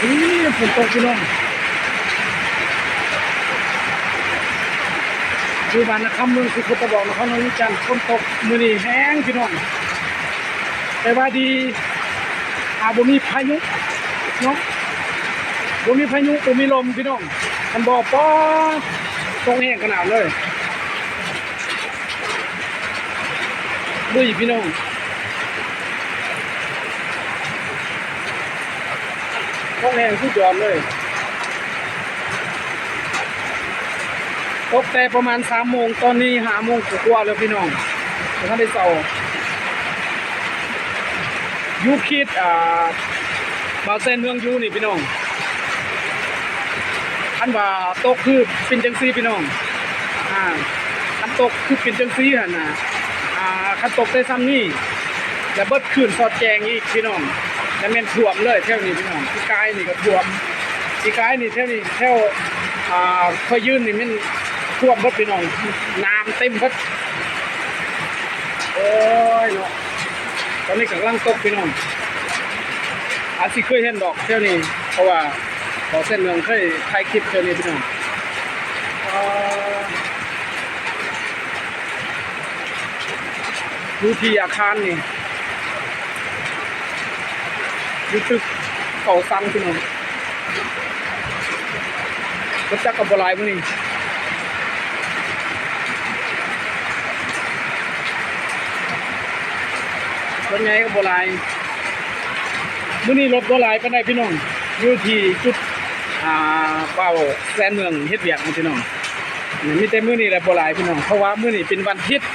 นี่ฝนตกพี่น้องอยู่บ้านนะครับเมืองคือพุทธบอกนะครับน้องนิจันฝนตกมื้อนี้แห้งพี่น้องแต่ว่าดีบ่มีพายุเนาะบ่มีพายุบ่มีลมพี่น้องมันบ่ป้อตกแห้งขนาดเลยดูพี่น้องตกแห้งสุดยอดเลยตกแต่ประมาณ3 โมงตอนนี้5 โมงกว่าแล้วพี่น้องท่านได้เศร้ายูคิดบาเซนเมืองยูนี่พี่น้องอันว่าตกคือเป็นจังซี่พี่น้องคันตกคือเป็นจังซี่หั่นน่ะคันตกได้ซ้ำนี่แล้วเบิดคืนสอดแจงอีกพี่น้องแล้วแม่นท่วมเลยแถวนี้พี่น้องที่กายนี่ก็ท่วมที่กายนี่แถวนี้แถวเคยยืนนี่มันท่วมเบิดพี่น้องน้ำเต็มเบิดโอ้ยเนาะตอนนี้กำลังตกพี่น้องอาจสิเคยเห็นดอกแถวนี้เพราะว่าขอเส้นเมืองเคยถ่ายคลิปแถวนี้พี่น้องดูที่อาคารนี่ดูตึกเก่าซังพี่น้องรถจักรกับบลายมื้อนี้รถไงกับบลายมื้อนี้รถบลายปานใดพี่น้องอยู่ที่จุดเป้าแสนเมืองเฮ็ดเวียกพี่น้องมีแต่มื้อนี้แหละบลายพี่น้องเพราะว่ามื้อนี้เป็นวันอาทิตย์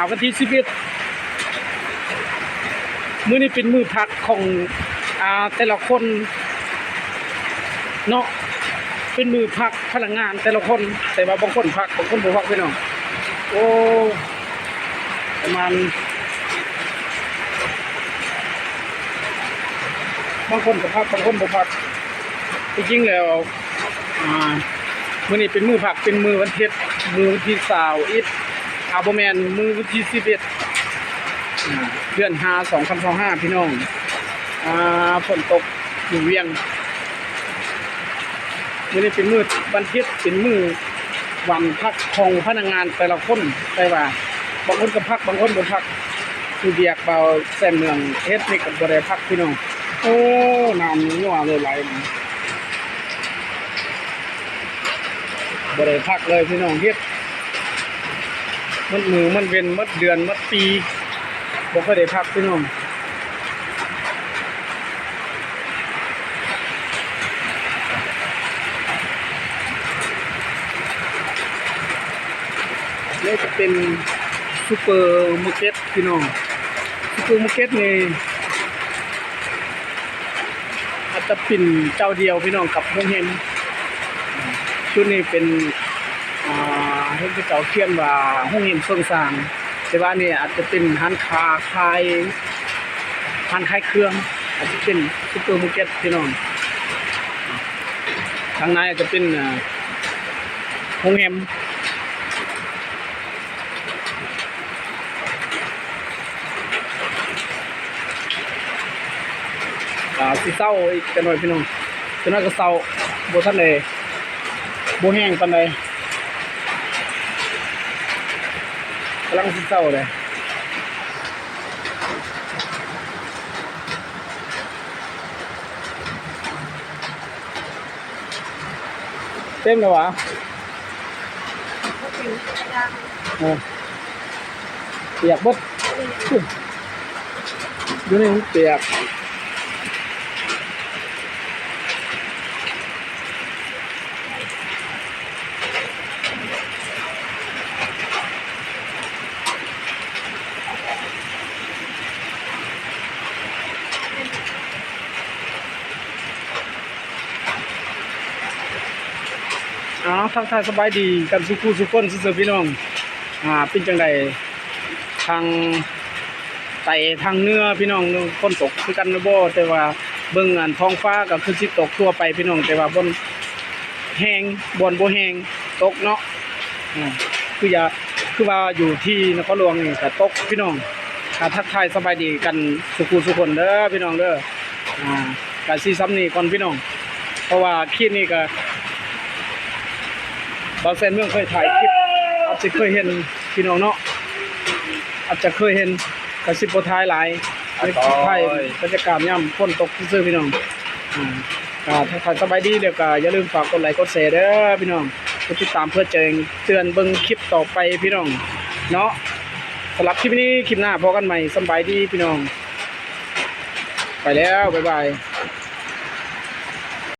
วันที่11มื้อนี้เป็นมื้อพักของแต่ละคนเนาะเป็นมือพักพลังงานแต่ละคนแต่ว่าบางคนพักบางคนบ่พักพี่น้องโอ้ประมาณบางคนก็พักบางคนบ่พักจริงๆแล้วมื้อนี้เป็นมือพักเป็นมือวันอาทิตย์มือวันที่21บ่แม่นมือวันที่11เดือน5 2025พี่น้องฝนตกอยู่เวียงมื้อนี้เป็นมื้อวันอาทิตย์เป็นมื้อวันพักของพนักงานแต่ละคนแต่ว่าบางคนก็พักบางคนบ่พักคือเบียกเบาแสนเมืองเฮ็ดนี่ก็บ่ได้พักพี่น้องโอ้น้ำนี่ว่าเลยไหลบ่ได้พักเลยพี่น้องเฮ็ดมันมือมันเว้นมัดเดือนมัดปีบ่ค่อยได้พักพี่น้องนี่จะเป็นซูเปอร์มาร์เก็ตพี่น้องซูเปอร์มาร์เก็ตนี่อาจจะเป็นเจ้าเดียวพี่น้องกับโรงเรียนชุดนี้เป็นเฮ็ดให้เจ้าเขียนว่าโรงเรียนเฟิงซางแต่ว่านี่อาจจะเป็นร้านค้าขายเครื่องอาจจะเป็นซูเปอร์มาร์เก็ตพี่น้องทางในอาจจะเป็นโรงแรมสิเศร้าอีกกันหน่อยพี่น้องจนนั้นก็เศร้าบ่ทันเลยบ่แห้งปานใดกำลังสิเศร้าเลยเต็มแล้ววะเปียกบดอยู่ในเปียกทักทายสบายดีกันสุขุสุขคนสุดพี่น้องเป็นจังไดทางไต่ทางเนื้อพี่น้องฝนตกคือกันบ่แต่ว่าเบิ่งท้องฟ้าก็คือสิตกทั่วไปพี่น้องแต่ว่าบนแห้งบ่แห้งตกเนาะคือว่าอยู่ที่นครหลวงนี่ก็ตกพี่น้องทักทายสบายดีกันสุขุสุขคนเด้อพี่น้องเด้อ ก็สิซ้ำนี่ก่อนพี่น้องเพราะว่าคลิปนี้ก็บางแฟนเมืองเคยถ่ายคลิปอาจจะเคยเห็นพี่น้องเนาะอาจจะเคยเห็นก็สิบ่ถ่ายหลายในคลิปถ่ายบรรยากาศยามฝนตกซื่อๆพี่น้องถ้าใครสบายดีเดี๋ยวก็อย่าลืมฝากกดไลค์กดแชร์เด้อพี่น้องกดติดตามเพื่อแจ้งเตือนเบิ่งคลิปต่อไปพี่น้องเนาะสำหรับคลิปนี้คลิปหน้าพบกันใหม่สบายดีพี่น้องไปแล้วบ๊ายบาย